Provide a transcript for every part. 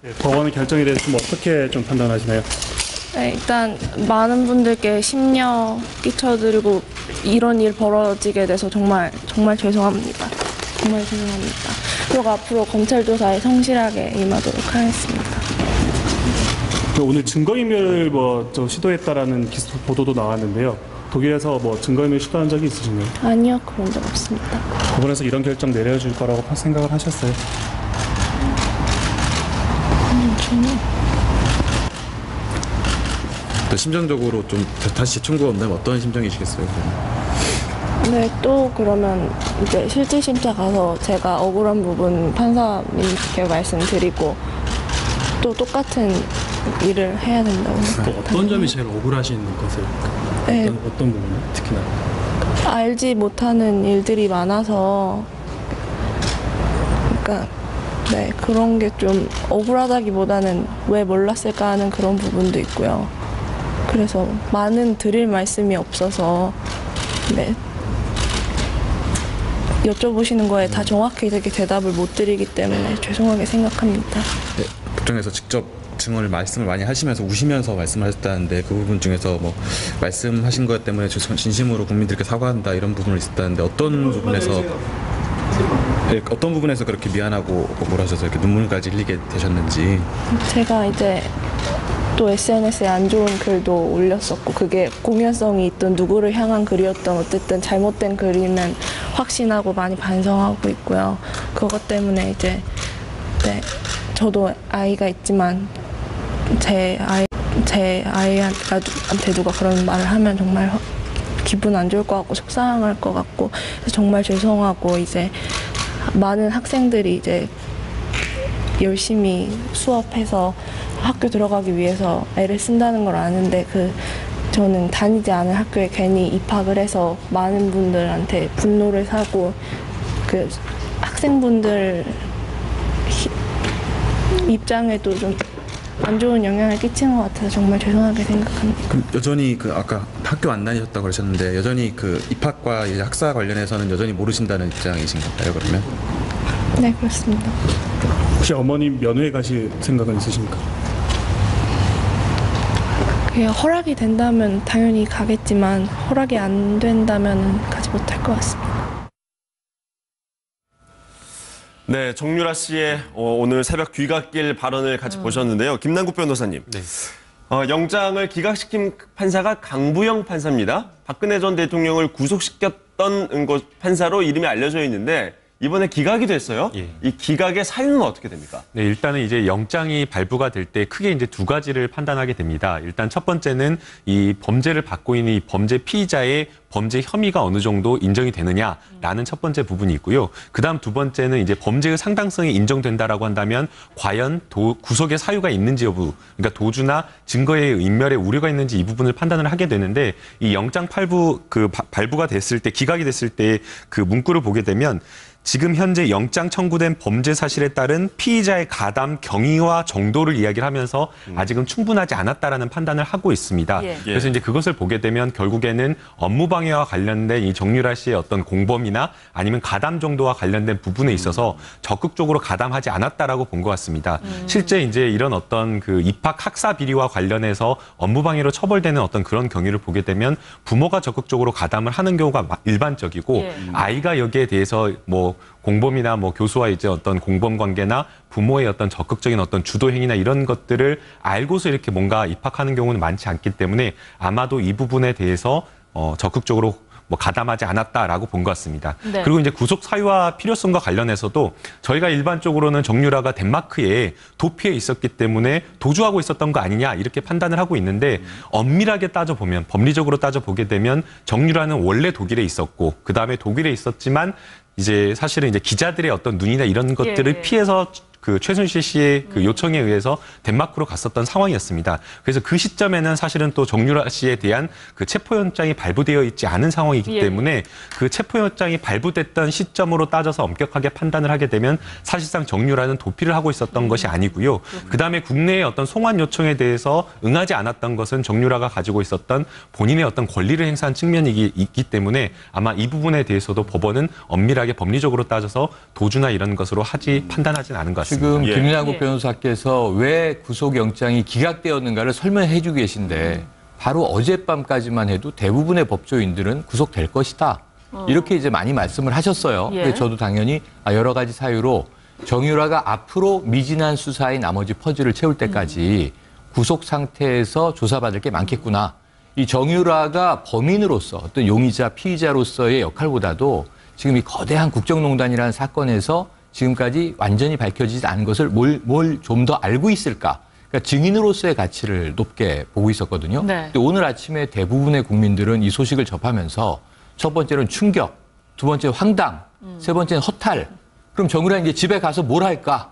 네, 법원의 결정에 대해서 좀 어떻게 좀 판단하시나요? 네, 일단 많은 분들께 심려 끼쳐드리고 이런 일 벌어지게 돼서 정말 죄송합니다. 정말 죄송합니다. 그리고 앞으로 검찰 조사에 성실하게 임하도록 하겠습니다. 오늘 증거인멸 시도했다라는 보도도 나왔는데요. 독일에서 증거인멸 시도한 적이 있으신가요? 아니요, 그런 적 없습니다. 법원에서 이런 결정 내려줄 거라고 생각을 하셨어요? 전혀. 심정적으로 좀 다시 청구가 온다면 어떤 심정이시겠어요? 네, 또 그러면 이제 실질심사 가서 제가 억울한 부분 판사님께 말씀드리고 또 똑같은 일을 해야 된다고 생각합니다. 어떤 점이 제일 억울하신 것을? 네. 어떤 부분이 특히나? 알지 못하는 일들이 많아서 그러니까 네, 그런 게 좀 억울하다기보다는 왜 몰랐을까 하는 그런 부분도 있고요. 그래서 많은 드릴 말씀이 없어서 네, 여쭤보시는 거에 다 정확히 되게 대답을 못 드리기 때문에 죄송하게 생각합니다. 네, 법정에서 직접 말씀을 많이 하시면서 우시면서 말씀을 하셨다는데 그 부분 중에서 말씀하신 것 때문에 진심으로 국민들께 사과한다 이런 부분을 있었다는데 어떤 부분에서 그렇게 미안하고 억울하셔서 이렇게 눈물까지 흘리게 되셨는지. 제가 이제 또 SNS에 안 좋은 글도 올렸었고 그게 공연성이 있던 누구를 향한 글이었던 어쨌든 잘못된 글이면 확신하고 많이 반성하고 있고요. 그것 때문에 이제 네, 저도 아이가 있지만 제 아이한테 누가 그런 말을 하면 정말 기분 안 좋을 것 같고 속상할 것 같고 그래서 정말 죄송하고 이제 많은 학생들이 이제 열심히 수업해서 학교 들어가기 위해서 애를 쓴다는 걸 아는데 저는 다니지 않은 학교에 괜히 입학을 해서 많은 분들한테 분노를 사고 학생분들 입장에도 좀 안 좋은 영향을 끼치는 것 같아서 정말 죄송하게 생각합니다. 그럼 여전히 아까 학교 안 다니셨다고 그러셨는데 여전히 입학과 이제 학사 관련해서는 여전히 모르신다는 입장이신 건가요, 그러면? 네, 그렇습니다. 혹시 어머님 면회 가실 생각은 있으십니까? 허락이 된다면 당연히 가겠지만 허락이 안 된다면 가지 못할 것 같습니다. 네, 정유라 씨의 오늘 새벽 귀갓길 발언을 같이 보셨는데요. 김남국 변호사님. 네. 영장을 기각시킨 판사가 강부영 판사입니다. 박근혜 전 대통령을 구속시켰던 판사로 이름이 알려져 있는데 이번에 기각이 됐어요. 예. 이 기각의 사유는 어떻게 됩니까? 네, 일단은 이제 영장이 발부가 될 때 크게 이제 두 가지를 판단하게 됩니다. 일단 첫 번째는 이 범죄를 받고 있는 이 범죄 피의자의 범죄 혐의가 어느 정도 인정이 되느냐라는 첫 번째 부분이 있고요. 그다음 두 번째는 이제 범죄의 상당성이 인정된다라고 한다면 과연 구속의 사유가 있는지 여부, 그러니까 도주나 증거의 인멸의 우려가 있는지 이 부분을 판단을 하게 되는데 이 영장 발부가 됐을 때 기각이 됐을 때 그 문구를 보게 되면 지금 현재 영장 청구된 범죄 사실에 따른 피의자의 가담 경위와 정도를 이야기를 하면서 아직은 충분하지 않았다라는 판단을 하고 있습니다. 예. 그래서 이제 그것을 보게 되면 결국에는 업무방해와 관련된 이 정유라 씨의 어떤 공범이나 아니면 가담 정도와 관련된 부분에 있어서 적극적으로 가담하지 않았다라고 본 것 같습니다. 실제 이제 이런 어떤 입학 학사 비리와 관련해서 업무방해로 처벌되는 어떤 그런 경위를 보게 되면 부모가 적극적으로 가담을 하는 경우가 일반적이고 예. 아이가 여기에 대해서 공범이나 교수와 이제 어떤 공범 관계나 부모의 어떤 적극적인 어떤 주도 행위나 이런 것들을 알고서 이렇게 뭔가 입학하는 경우는 많지 않기 때문에 아마도 이 부분에 대해서 적극적으로 가담하지 않았다라고 본 것 같습니다. 네. 그리고 이제 구속 사유와 필요성과 관련해서도 저희가 일반적으로는 정유라가 덴마크에 도피해 있었기 때문에 도주하고 있었던 거 아니냐 이렇게 판단을 하고 있는데 엄밀하게 따져보면 법리적으로 따져보게 되면 정유라는 원래 독일에 있었고 그다음에 독일에 있었지만 이제 사실은 이제 기자들의 어떤 눈이나 이런 것들을 예. 피해서 최순실 씨의 요청에 의해서 덴마크로 갔었던 상황이었습니다. 그래서 그 시점에는 사실은 또 정유라 씨에 대한 체포영장이 발부되어 있지 않은 상황이기 예. 때문에 체포영장이 발부됐던 시점으로 따져서 엄격하게 판단을 하게 되면 사실상 정유라는 도피를 하고 있었던 것이 아니고요. 그다음에 국내의 어떤 송환 요청에 대해서 응하지 않았던 것은 정유라가 가지고 있었던 본인의 어떤 권리를 행사한 측면이 있기 때문에 아마 이 부분에 대해서도 법원은 엄밀하게 법리적으로 따져서 도주나 이런 것으로 판단하진 않은 것 같습니다. 지금 예. 김양국 예. 변호사께서 왜 구속영장이 기각되었는가를 설명해 주고 계신데 바로 어젯밤까지만 해도 대부분의 법조인들은 구속될 것이다. 이렇게 이제 많이 말씀을 하셨어요. 예. 근데 저도 당연히 여러 가지 사유로 정유라가 앞으로 미진한 수사의 나머지 퍼즐을 채울 때까지 구속 상태에서 조사받을 게 많겠구나. 이 정유라가 범인으로서 어떤 용의자, 피의자로서의 역할보다도 지금 이 거대한 국정농단이라는 사건에서 지금까지 완전히 밝혀지지 않은 것을 뭘 좀 더 알고 있을까? 그러니까 증인으로서의 가치를 높게 보고 있었거든요. 네. 근데 오늘 아침에 대부분의 국민들은 이 소식을 접하면서 첫 번째는 충격, 두 번째 황당, 세 번째는 허탈. 그럼 정유라 이제 집에 가서 뭘 할까?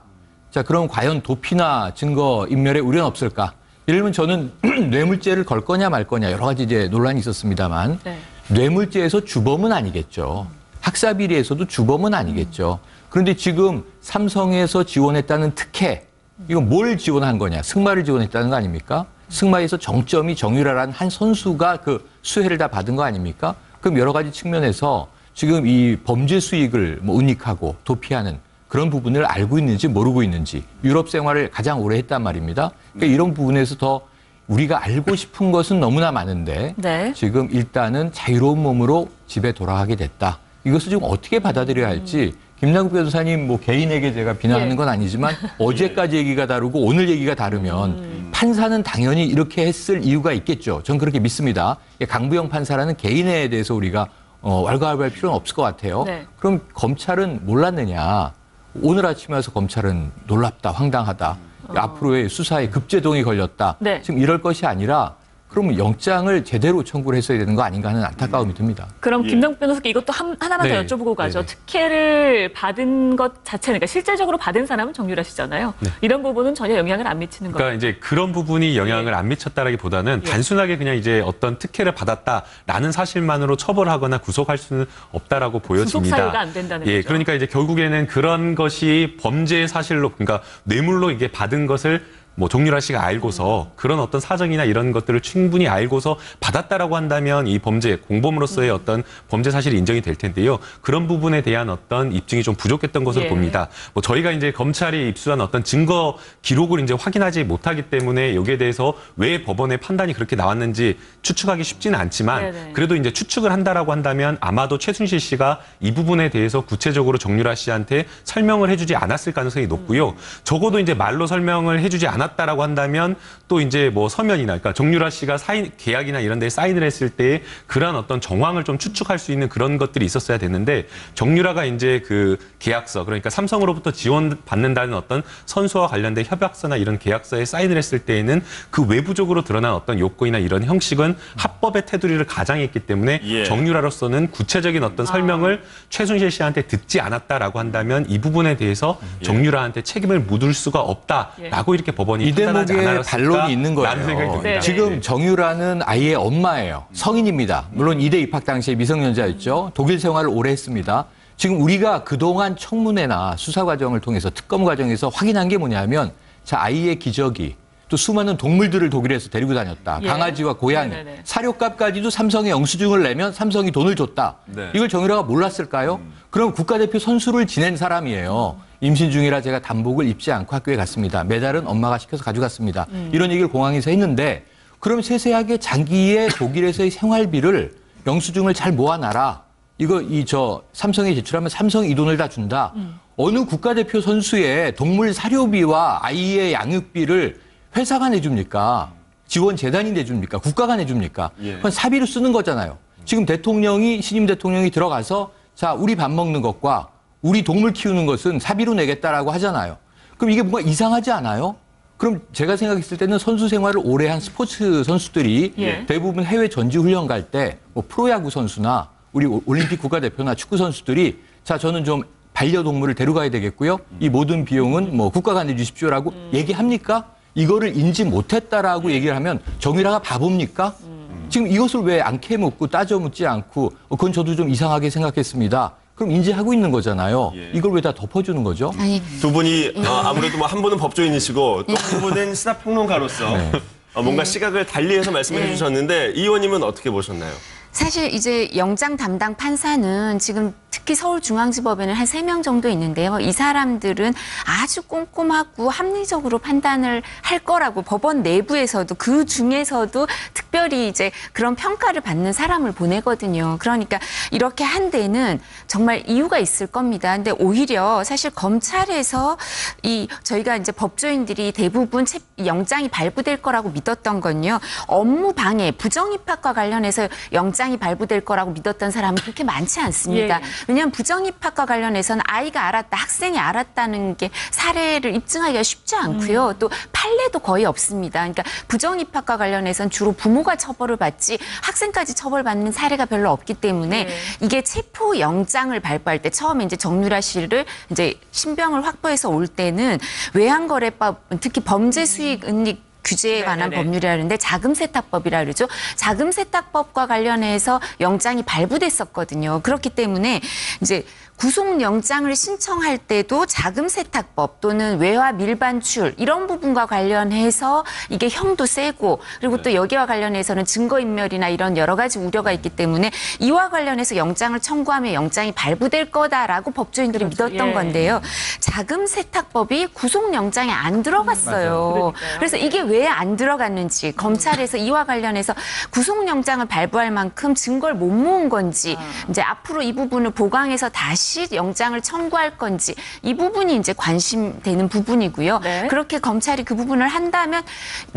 자, 그럼 과연 도피나 증거 인멸의 우려는 없을까? 예를 들면 저는 뇌물죄를 걸 거냐 말 거냐 여러 가지 이제 논란이 있었습니다만 네. 뇌물죄에서 주범은 아니겠죠. 학사비리에서도 주범은 아니겠죠. 그런데 지금 삼성에서 지원했다는 특혜, 이건 뭘 지원한 거냐? 승마를 지원했다는 거 아닙니까? 승마에서 정점이 정유라라는 한 선수가 그 수혜를 다 받은 거 아닙니까? 그럼 여러 가지 측면에서 지금 이 범죄 수익을 뭐 은닉하고 도피하는 그런 부분을 알고 있는지 모르고 있는지 유럽 생활을 가장 오래 했단 말입니다. 그러니까 이런 부분에서 더 우리가 알고 싶은 것은 너무나 많은데 네. 지금 일단은 자유로운 몸으로 집에 돌아가게 됐다. 이것을 지금 어떻게 받아들여야 할지 김남국 변호사님 뭐 개인에게 제가 비난하는 예. 건 아니지만 어제까지 얘기가 다르고 오늘 얘기가 다르면 판사는 당연히 이렇게 했을 이유가 있겠죠. 전 그렇게 믿습니다. 강부영 판사라는 개인에 대해서 우리가 왈가왈부할 필요는 없을 것 같아요. 네. 그럼 검찰은 몰랐느냐. 오늘 아침에 와서 검찰은 놀랍다, 황당하다. 앞으로의 수사에 급제동이 걸렸다. 네. 지금 이럴 것이 아니라 그러면 영장을 제대로 청구를 했어야 되는 거 아닌가 하는 안타까움이 듭니다. 그럼 김남국 변호사께 이것도 하나만 네. 더 여쭤보고 가죠. 네네. 특혜를 받은 것 자체는, 그러니까 실제적으로 받은 사람은 정유라 씨잖아요. 네. 이런 부분은 전혀 영향을 안 미치는 그러니까 거예요. 이제 그런 부분이 영향을 안 미쳤다라기보다는 단순하게 그냥 이제 어떤 특혜를 받았다라는 사실만으로 처벌하거나 구속할 수는 없다라고 보여집니다. 사유가 안 된다는 예, 거죠. 그러니까 이제 결국에는 그런 것이 범죄 사실로, 그러니까 뇌물로 이게 받은 것을 뭐 정유라 씨가 알고서 그런 어떤 사정이나 이런 것들을 충분히 알고서 받았다라고 한다면 이 범죄 공범으로서의 어떤 범죄 사실이 인정이 될 텐데요. 그런 부분에 대한 어떤 입증이 좀 부족했던 것으로 예. 봅니다. 뭐 저희가 이제 검찰이 입수한 어떤 증거 기록을 이제 확인하지 못하기 때문에 여기에 대해서 왜 법원의 판단이 그렇게 나왔는지 추측하기 쉽지는 않지만 네네. 그래도 이제 추측을 한다라고 한다면 아마도 최순실 씨가 이 부분에 대해서 구체적으로 정유라 씨한테 설명을 해주지 않았을 가능성이 높고요. 적어도 이제 말로 설명을 해주지 않았다라고 한다면 또 이제 뭐 서면이나, 그러니까 정유라 씨가 계약이나 이런 데에 사인을 했을 때 그런 어떤 정황을 좀 추측할 수 있는 그런 것들이 있었어야 됐는데 정유라가 이제 그 계약서, 그러니까 삼성으로부터 지원받는다는 어떤 선수와 관련된 협약서나 이런 계약서에 사인을 했을 때에는 그 외부적으로 드러난 어떤 요건이나 이런 형식은 합법의 테두리를 가장했기 때문에 예. 정유라로서는 구체적인 어떤 설명을 최순실 씨한테 듣지 않았다라고 한다면 이 부분에 대해서 정유라한테 책임을 묻을 수가 없다라고 이렇게 법원이 이 판단하지 대목에 않았을까? 반론이 있는 라는 생각이 거예요. 듭니다. 네. 지금 정유라는 아이의 엄마예요. 성인입니다. 물론 이대 입학 당시에 미성년자였죠. 독일 생활을 오래 했습니다. 지금 우리가 그동안 청문회나 수사 과정을 통해서 특검 과정에서 확인한 게 뭐냐면 자, 아이의 기저귀, 또 수많은 동물들을 독일에서 데리고 다녔다. 예. 강아지와 고양이. 네네네. 사료값까지도 삼성에 영수증을 내면 삼성이 돈을 줬다. 네. 이걸 정유라가 몰랐을까요? 그럼 국가대표 선수를 지낸 사람이에요. 임신 중이라 제가 단복을 입지 않고 학교에 갔습니다. 메달은 엄마가 시켜서 가져갔습니다. 이런 얘기를 공항에서 했는데 그럼 세세하게 자기의 독일에서의 생활비를 영수증을 잘 모아놔라. 이거 삼성에 제출하면 삼성이 이 돈을 다 준다. 어느 국가대표 선수의 동물 사료비와 아이의 양육비를 회사가 내줍니까? 지원재단이 내줍니까? 국가가 내줍니까? 예. 그건 사비로 쓰는 거잖아요. 지금 신임 대통령이 들어가서 자, 우리 밥 먹는 것과 우리 동물 키우는 것은 사비로 내겠다라고 하잖아요. 그럼 이게 뭔가 이상하지 않아요? 그럼 제가 생각했을 때는 선수 생활을 오래 한 스포츠 선수들이 예. 대부분 해외 전지훈련 갈 때 뭐 프로야구 선수나 우리 올림픽 국가대표나 축구 선수들이 자, 저는 좀 반려동물을 데려가야 되겠고요. 이 모든 비용은 뭐 국가가 내주십시오라고 얘기합니까? 이거를 인지 못했다라고 얘기를 하면 정유라가 바보입니까? 지금 이것을 왜 안 캐묻고 따져 묻지 않고 그건 저도 좀 이상하게 생각했습니다. 그럼 인지하고 있는 거잖아요. 예. 이걸 왜 다 덮어주는 거죠? 아니, 두 분이 아무래도 뭐 한 분은 법조인이시고 또 한 분은 시사평론가로서 뭔가 시각을 달리해서 말씀해 주셨는데 이 의원님은 어떻게 보셨나요? 사실 이제 영장 담당 판사는 지금 특혜 특히 서울중앙지법에는 한 3명 정도 있는데요. 이 사람들은 아주 꼼꼼하고 합리적으로 판단을 할 거라고 법원 내부에서도 그 중에서도 특별히 이제 그런 평가를 받는 사람을 보내거든요. 그러니까 이렇게 한 데는 정말 이유가 있을 겁니다. 근데 오히려 사실 검찰에서 저희가 이제 법조인들이 대부분 영장이 발부될 거라고 믿었던 건요. 업무 방해, 부정 입학과 관련해서 영장이 발부될 거라고 믿었던 사람은 그렇게 많지 않습니다. 예. 왜냐하면 부정 입학과 관련해서는 아이가 알았다, 학생이 알았다는 게 사례를 입증하기가 쉽지 않고요. 또 판례도 거의 없습니다. 그러니까 부정 입학과 관련해서는 주로 부모가 처벌을 받지 학생까지 처벌받는 사례가 별로 없기 때문에 이게 체포 영장을 발부할 때 처음에 이제 정유라 씨를 이제 신병을 확보해서 올 때는 외환거래법, 특히 범죄 수익 은닉 규제에 관한 법률이라는데 자금세탁법이라 그러죠. 자금세탁법과 관련해서 영장이 발부됐었거든요. 그렇기 때문에 이제 구속영장을 신청할 때도 자금세탁법 또는 외화 밀반출 이런 부분과 관련해서 이게 형도 세고 그리고 또 여기와 관련해서는 증거인멸이나 이런 여러 가지 우려가 있기 때문에 이와 관련해서 영장을 청구하면 영장이 발부될 거다라고 법조인들이 믿었던 건데요. 자금세탁법이 구속영장에 안 들어갔어요. 그래서 이게 왜 안 들어갔는지 검찰에서 이와 관련해서 구속영장을 발부할 만큼 증거를 못 모은 건지 이제 앞으로 이 부분을 보강해서 다시 영장을 청구할 건지 이 부분이 이제 관심되는 부분이고요. 그렇게 검찰이 그 부분을 한다면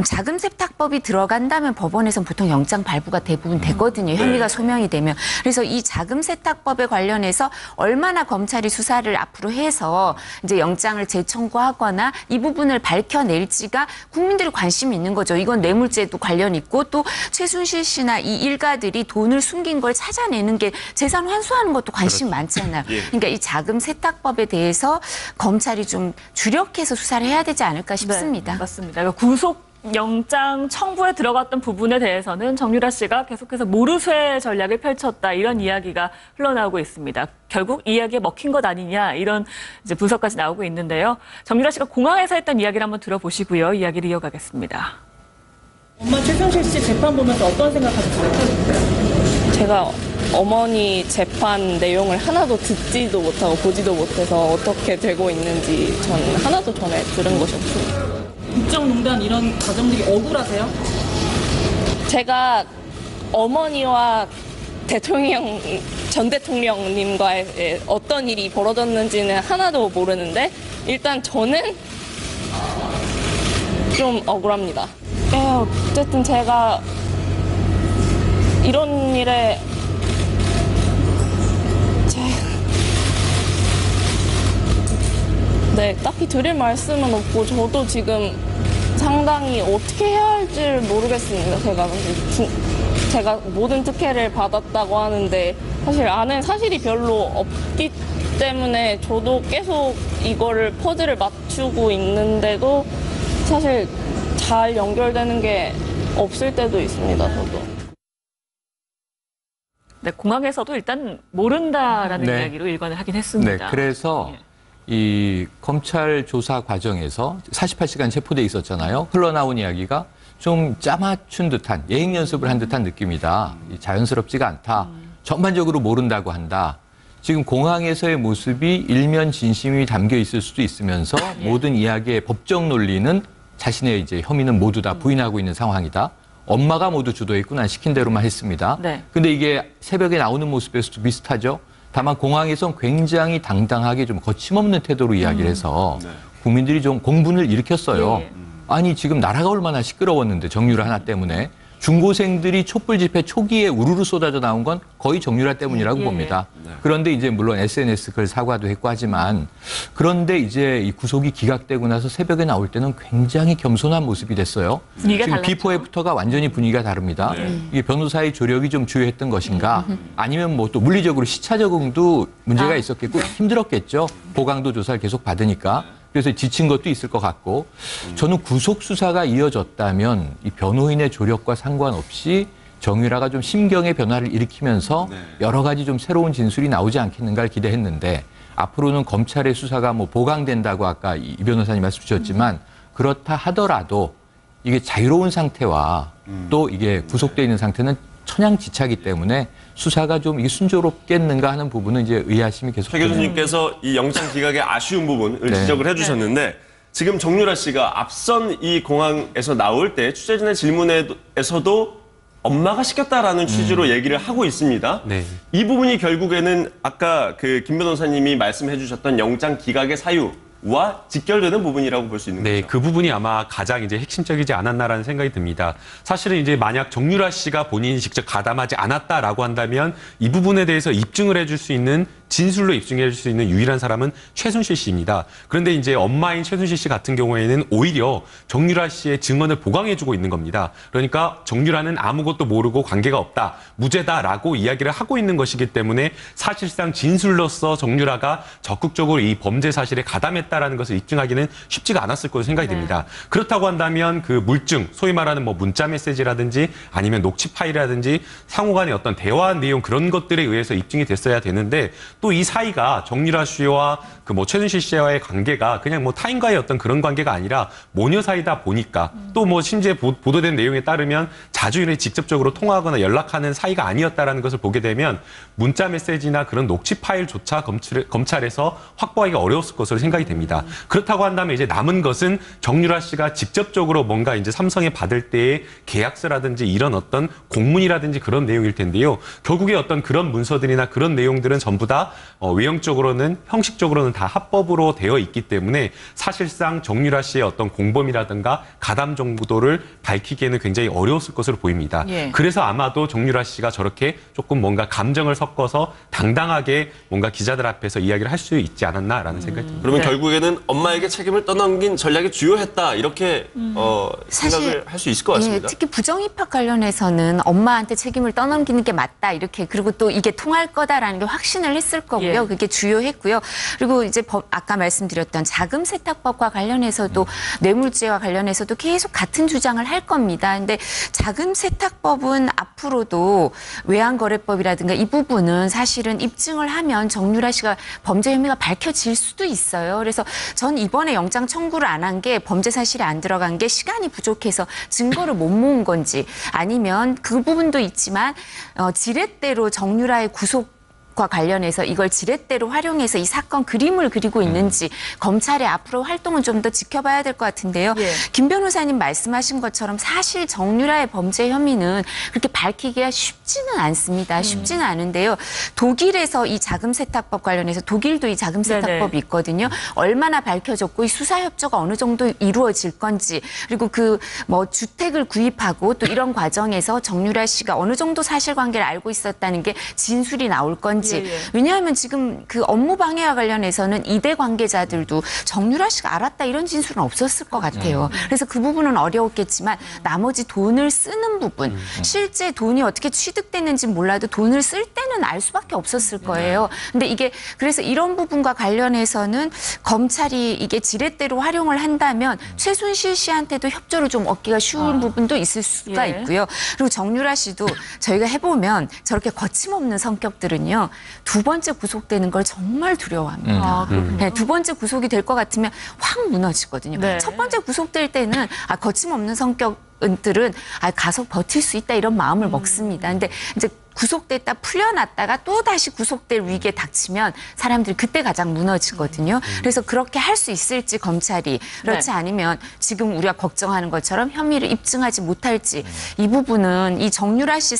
자금세탁법이 들어간다면 법원에서는 보통 영장 발부가 대부분 되거든요. 혐의가 소명이 되면. 그래서 이 자금세탁법에 관련해서 얼마나 검찰이 수사를 앞으로 해서 이제 영장을 재청구하거나 이 부분을 밝혀낼지가 국민들이 관심이 있는 거죠. 이건 뇌물죄도 관련 있고 또 최순실 씨나 이 일가들이 돈을 숨긴 걸 찾아내는 게 재산 환수하는 것도 관심 많잖아요. 그러니까 이 자금 세탁법에 대해서 검찰이 좀 주력해서 수사를 해야 되지 않을까 싶습니다. 네, 맞습니다. 그러니까 구속영장 청구에 들어갔던 부분에 대해서는 정유라 씨가 계속해서 모르쇠 전략을 펼쳤다 이런 이야기가 흘러나오고 있습니다. 결국 이 이야기에 먹힌 것 아니냐 이런 이제 분석까지 나오고 있는데요. 정유라 씨가 공항에서 했던 이야기를 한번 들어보시고요. 이야기를 이어가겠습니다. 엄마 최순실 씨 재판 보면서 어떤 생각하셨어요? 제가 어머니 재판 내용을 하나도 듣지도 못하고 보지도 못해서 어떻게 되고 있는지 전 하나도 전에 들은 것이 없습니다. 국정농단 이런 과정들이 억울하세요? 제가 어머니와 전 대통령님과의 어떤 일이 벌어졌는지는 하나도 모르는데 일단 저는 좀 억울합니다. 어쨌든 제가 이런 일에 딱히 드릴 말씀은 없고 저도 지금 상당히 어떻게 해야 할지를 모르겠습니다. 제가 모든 특혜를 받았다고 하는데 사실 아는 사실이 별로 없기 때문에 저도 계속 이거를 퍼즐을 맞추고 있는데도 사실 잘 연결되는 게 없을 때도 있습니다. 저도. 네, 공항에서도 일단 모른다라는 이야기로 일관을 하긴 했습니다. 네, 그래서 이 검찰 조사 과정에서 48시간 체포돼 있었잖아요. 흘러나온 이야기가 좀 짜맞춘 듯한 예행 연습을 한 듯한 느낌이다. 자연스럽지가 않다. 전반적으로 모른다고 한다. 지금 공항에서의 모습이 일면 진심이 담겨 있을 수도 있으면서 모든 이야기의 법적 논리는 자신의 이제 혐의는 모두 다 부인하고 있는 상황이다. 엄마가 모두 주도했고 난 시킨 대로만 했습니다. 근데 이게 새벽에 나오는 모습에서도 비슷하죠. 다만 공항에선 굉장히 당당하게 좀 거침없는 태도로 이야기를 해서 국민들이 좀 공분을 일으켰어요. 아니 지금 나라가 얼마나 시끄러웠는데 정유라 하나 때문에 중고생들이 촛불 집회 초기에 우르르 쏟아져 나온 건 거의 정유라 때문이라고 봅니다. 그런데 이제 물론 SNS 글 사과도 했고 하지만 그런데 이제 이 구속이 기각되고 나서 새벽에 나올 때는 굉장히 겸손한 모습이 됐어요. 지금 비포 애프터가 완전히 분위기가 다릅니다. 이게 변호사의 조력이 좀 주요했던 것인가 아니면 뭐 또 물리적으로 시차 적응도 문제가 있었겠고 힘들었겠죠. 보강도 조사를 계속 받으니까. 그래서 지친 것도 있을 것 같고 저는 구속 수사가 이어졌다면 이 변호인의 조력과 상관없이 정유라가 좀 심경의 변화를 일으키면서 여러 가지 좀 새로운 진술이 나오지 않겠는가를 기대했는데 앞으로는 검찰의 수사가 뭐 보강된다고 아까 이 변호사님 말씀 주셨지만 그렇다 하더라도 이게 자유로운 상태와 또 이게 구속돼 있는 상태는 천양지차기 때문에 수사가 좀 이게 순조롭겠는가 하는 부분은 이제 의아심이 계속. 최 교수님께서 이 영장 기각의 아쉬운 부분을 네. 지적을 해주셨는데 지금 정유라 씨가 앞선 이 공항에서 나올 때 취재진의 질문에서도 엄마가 시켰다라는 취지로 얘기를 하고 있습니다. 네. 이 부분이 결국에는 아까 그 김 변호사님이 말씀해 주셨던 영장 기각의 사유와 직결되는 부분이라고 볼 수 있는 네, 거죠. 그 부분이 아마 가장 이제 핵심적이지 않았나라는 생각이 듭니다. 사실은 이제 만약 정유라 씨가 본인이 직접 가담하지 않았다라고 한다면 이 부분에 대해서 입증을 해줄 수 있는 진술로 입증해 줄 수 있는 유일한 사람은 최순실 씨입니다. 그런데 이제 엄마인 최순실 씨 같은 경우에는 오히려 정유라 씨의 증언을 보강해주고 있는 겁니다. 그러니까 정유라는 아무것도 모르고 관계가 없다, 무죄다라고 이야기를 하고 있는 것이기 때문에 사실상 진술로서 정유라가 적극적으로 이 범죄 사실에 가담했다라는 것을 입증하기는 쉽지가 않았을 것으로 생각이 됩니다. 그렇다고 한다면 그 물증, 소위 말하는 뭐 문자 메시지라든지 아니면 녹취 파일이라든지 상호간의 어떤 대화 내용 그런 것들에 의해서 입증이 됐어야 되는데 또 이 사이가 정유라 씨와 그 뭐 최순실 씨와의 관계가 그냥 뭐 타인과의 어떤 그런 관계가 아니라 모녀 사이다 보니까 또 뭐 심지어 보도된 내용에 따르면 자주 이렇게 직접적으로 통화하거나 연락하는 사이가 아니었다라는 것을 보게 되면 문자 메시지나 그런 녹취 파일조차 검찰에서 확보하기가 어려웠을 것으로 생각이 됩니다. 그렇다고 한다면 이제 남은 것은 정유라 씨가 직접적으로 뭔가 이제 삼성에 받을 때의 계약서라든지 이런 어떤 공문이라든지 그런 내용일 텐데요. 결국에 어떤 그런 문서들이나 그런 내용들은 전부 다 외형적으로는 형식적으로는 다 합법으로 되어 있기 때문에 사실상 정유라 씨의 어떤 공범이라든가 가담 정도를 밝히기에는 굉장히 어려웠을 것으로 보입니다. 예. 그래서 아마도 정유라 씨가 저렇게 조금 뭔가 감정을 섞어서 당당하게 뭔가 기자들 앞에서 이야기를 할 수 있지 않았나라는 생각이 듭니다. 그러면 결국에는 엄마에게 책임을 떠넘긴 전략이 주요했다 이렇게 생각을 할 수 있을 것 같습니다. 예, 특히 부정입학 관련해서는 엄마한테 책임을 떠넘기는 게 맞다 이렇게 그리고 또 이게 통할 거다라는 게 확신을 했을 거고요. 예. 그게 주요했고요. 그리고 이제 아까 말씀드렸던 자금 세탁법과 관련해서도 뇌물죄와 관련해서도 계속 같은 주장을 할 겁니다. 근데 자금 세탁법은 앞으로도 외환거래법이라든가 이 부분은 사실은 입증을 하면 정유라 씨가 범죄 혐의가 밝혀질 수도 있어요. 그래서 전 이번에 영장 청구를 안 한 게 범죄 사실이 안 들어간 게 시간이 부족해서 증거를 못 모은 건지 아니면 그 부분도 있지만 지렛대로 정유라의 구속과 관련해서 이걸 지렛대로 활용해서 이 사건 그림을 그리고 있는지 검찰의 앞으로 활동은 좀 더 지켜봐야 될 것 같은데요. 예. 김 변호사님 말씀하신 것처럼 사실 정유라의 범죄 혐의는 그렇게 밝히기가 쉽지는 않습니다. 쉽지는 않은데요. 독일에서 이 자금 세탁법 관련해서 독일도 이 자금 세탁법이 있거든요. 얼마나 밝혀졌고 이 수사 협조가 어느 정도 이루어질 건지 그리고 그 뭐 주택을 구입하고 또 이런 과정에서 정유라 씨가 어느 정도 사실관계를 알고 있었다는 게 진술이 나올 건지. 왜냐하면 지금 그 업무 방해와 관련해서는 이대 관계자들도 정유라 씨가 알았다 이런 진술은 없었을 것 같아요. 그래서 그 부분은 어려웠겠지만 나머지 돈을 쓰는 부분, 실제 돈이 어떻게 취득됐는지 몰라도 돈을 쓸 때는 알 수밖에 없었을 거예요. 근데 이게 그래서 이런 부분과 관련해서는 검찰이 이게 지렛대로 활용을 한다면 최순실 씨한테도 협조를 좀 얻기가 쉬운 부분도 있을 수가 있고요. 그리고 정유라 씨도 저희가 해보면 저렇게 거침없는 성격들은요. 두 번째 구속되는 걸 정말 두려워합니다. 네, 두 번째 구속이 될 것 같으면 확 무너지거든요. 네. 첫 번째 구속될 때는 거침없는 성격들은 가서 버틸 수 있다 이런 마음을 먹습니다. 근데 이제 구속됐다 풀려났다가 또 다시 구속될 위기에 닥치면 사람들이 그때 가장 무너지거든요. 그래서 그렇게 할 수 있을지 검찰이 그렇지 않으면 지금 우리가 걱정하는 것처럼 혐의를 입증하지 못할지 이 부분은 이 정유라 씨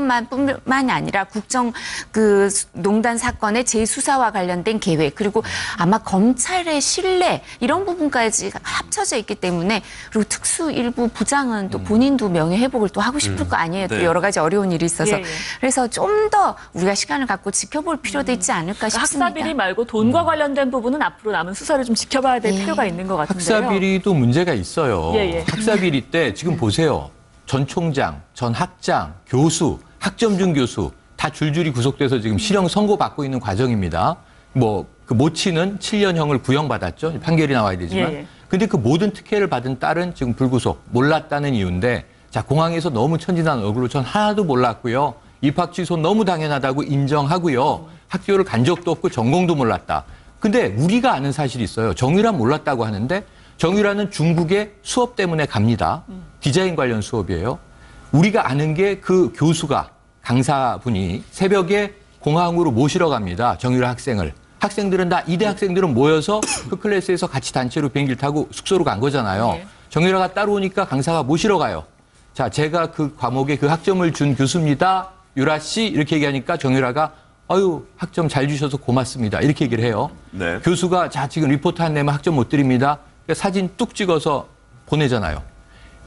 사건만뿐만이 아니라 국정 그 농단 사건의 재수사와 관련된 계획 그리고 아마 검찰의 신뢰 이런 부분까지 합쳐져 있기 때문에 그리고 특수 일부 부장은 또 본인도 명예회복을 또 하고 싶을 거 아니에요. 또 여러 가지 어려운 일이 있어서. 그래서 좀 더 우리가 시간을 갖고 지켜볼 필요도 있지 않을까 싶습니다. 학사비리 말고 돈과 관련된 부분은 앞으로 남은 수사를 좀 지켜봐야 될 필요가 있는 것 같은데요. 학사비리도 문제가 있어요. 예. 학사비리 때 지금 보세요. 전 총장, 전 학장, 교수, 학점중 교수 다 줄줄이 구속돼서 지금 실형 선고받고 있는 과정입니다. 뭐 그 모친은 7년형을 구형받았죠. 판결이 나와야 되지만. 근데 그 모든 특혜를 받은 딸은 지금 불구속, 몰랐다는 이유인데 자 공항에서 너무 천진한 얼굴로 전 하나도 몰랐고요. 입학 취소 너무 당연하다고 인정하고요. 학교를 간 적도 없고 전공도 몰랐다. 근데 우리가 아는 사실이 있어요. 정유라 몰랐다고 하는데 정유라는 중국에 수업 때문에 갑니다. 디자인 관련 수업이에요. 우리가 아는 게 그 교수가 강사분이 새벽에 공항으로 모시러 갑니다. 정유라 학생을. 학생들은 다 이대 학생들은 모여서 그 클래스에서 같이 단체로 비행기를 타고 숙소로 간 거잖아요. 네. 정유라가 따라오니까 강사가 모시러 가요. 자, 제가 그 과목에 그 학점을 준 교수입니다. 유라 씨 이렇게 얘기하니까 정유라가 아유 학점 잘 주셔서 고맙습니다. 이렇게 얘기를 해요. 네. 교수가 자 지금 리포트 안 내면 학점 못 드립니다. 그러니까 사진 뚝 찍어서 보내잖아요.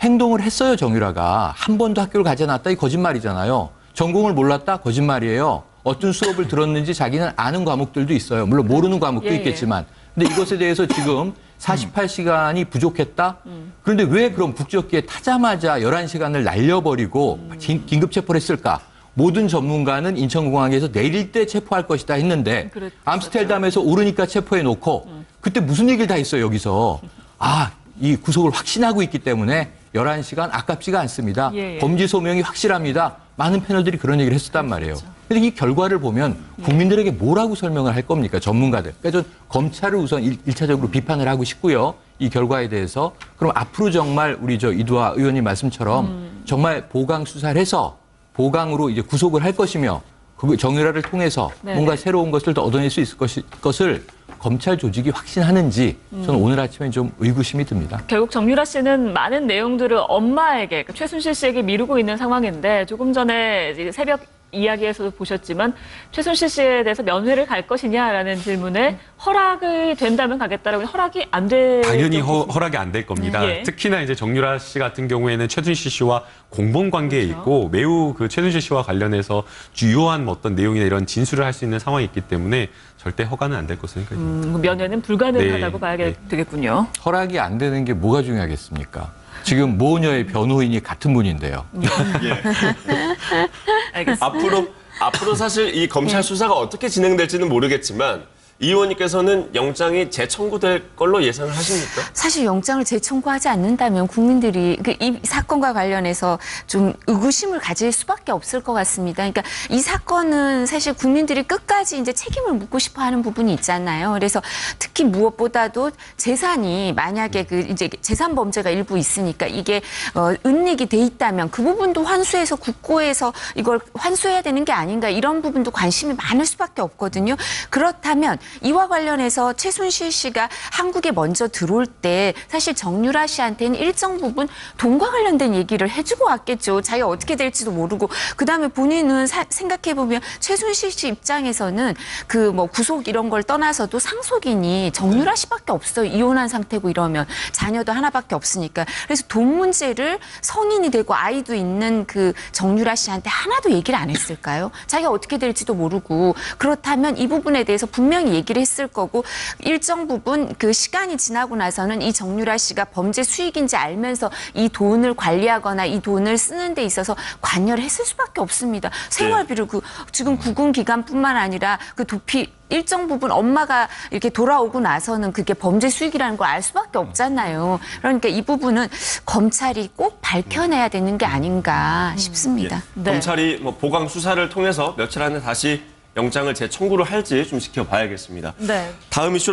행동을 했어요. 정유라가. 한 번도 학교를 가지 않았다. 이 거짓말이잖아요. 전공을 몰랐다. 거짓말이에요. 어떤 수업을 들었는지 자기는 아는 과목들도 있어요. 물론 모르는 과목도 예, 있겠지만. 근데 이것에 대해서 지금 48시간이 부족했다? 그런데 왜 그럼 국적기에 타자마자 11시간을 날려버리고 긴급 체포를 했을까? 모든 전문가는 인천공항에서 내릴 때 체포할 것이다 했는데 그렇죠. 암스테르담에서 오르니까 체포해놓고 그때 무슨 얘기를 다 했어요, 여기서. 아, 이 구속을 확신하고 있기 때문에 11시간 아깝지가 않습니다. 예. 범죄 소명이 확실합니다. 많은 패널들이 그런 얘기를 했었단 말이에요. 근데 이 결과를 보면 국민들에게 뭐라고 설명을 할 겁니까? 전문가들. 그러니까 전 검찰을 우선 1차적으로 비판을 하고 싶고요. 이 결과에 대해서. 그럼 앞으로 정말 우리 이두화 의원님 말씀처럼 정말 보강 수사를 해서 보강으로 이제 구속을 할 것이며 그 정유라를 통해서 네네. 뭔가 새로운 것을 더 얻어낼 수 있을 것을 검찰 조직이 확신하는지 저는 오늘 아침에 좀 의구심이 듭니다. 결국 정유라 씨는 많은 내용들을 엄마에게, 그러니까 최순실 씨에게 미루고 있는 상황인데 조금 전에 이제 새벽 이야기에서도 보셨지만 최순실 씨에 대해서 면회를 갈 것이냐라는 질문에 허락이 된다면 가겠다라고 허락이 안 돼. 당연히 허락이 안 될 겁니다. 예. 특히나 이제 정유라 씨 같은 경우에는 최순실 씨와 공범 관계에 있고 매우 그 최순실 씨와 관련해서 주요한 어떤 내용이나 이런 진술을 할 수 있는 상황이 있기 때문에 절대 허가는 안 될 것으로 생각이 듭니다. 면회는 불가능하다고 네. 봐야 네. 되겠군요. 허락이 안 되는 게 뭐가 중요하겠습니까? 지금 모녀의 변호인이 같은 분인데요. 알겠습니다. 앞으로 사실 이 검찰 수사가 어떻게 진행될지는 모르겠지만 이 의원님께서는 영장이 재청구될 걸로 예상을 하십니까? 사실 영장을 재청구하지 않는다면 국민들이 이 사건과 관련해서 좀 의구심을 가질 수밖에 없을 것 같습니다. 그러니까 이 사건은 사실 국민들이 끝까지 이제 책임을 묻고 싶어 하는 부분이 있잖아요. 그래서 특히 무엇보다도 재산이 만약에 이제 재산 범죄가 일부 있으니까 이게 은닉이 돼 있다면 그 부분도 환수해서 국고에서 이걸 환수해야 되는 게 아닌가 이런 부분도 관심이 많을 수밖에 없거든요. 그렇다면 이와 관련해서 최순실 씨가 한국에 먼저 들어올 때 사실 정유라 씨한테는 일정 부분 돈과 관련된 얘기를 해주고 왔겠죠. 자기가 어떻게 될지도 모르고. 그다음에 본인은 생각해보면 최순실 씨 입장에서는 그 뭐 구속 이런 걸 떠나서도 상속인이 정유라 씨밖에 없어요. 이혼한 상태고 이러면 자녀도 하나밖에 없으니까. 그래서 돈 문제를 성인이 되고 아이도 있는 그 정유라 씨한테 하나도 얘기를 안 했을까요? 자기가 어떻게 될지도 모르고. 그렇다면 이 부분에 대해서 분명히 얘기를 했을 거고 일정 부분 그 시간이 지나고 나서는 이 정유라 씨가 범죄 수익인지 알면서 이 돈을 관리하거나 이 돈을 쓰는 데 있어서 관여를 했을 수밖에 없습니다. 생활비를 지금 구금 기간뿐만 아니라 그 도피 일정 부분 엄마가 이렇게 돌아오고 나서는 그게 범죄 수익이라는 걸 알 수밖에 없잖아요. 그러니까 이 부분은 검찰이 꼭 밝혀내야 되는 게 아닌가 싶습니다. 네. 검찰이 뭐 보강 수사를 통해서 며칠 안에 다시 영장을 재청구를 할지 좀 지켜봐야겠습니다. 네. 다음 이슈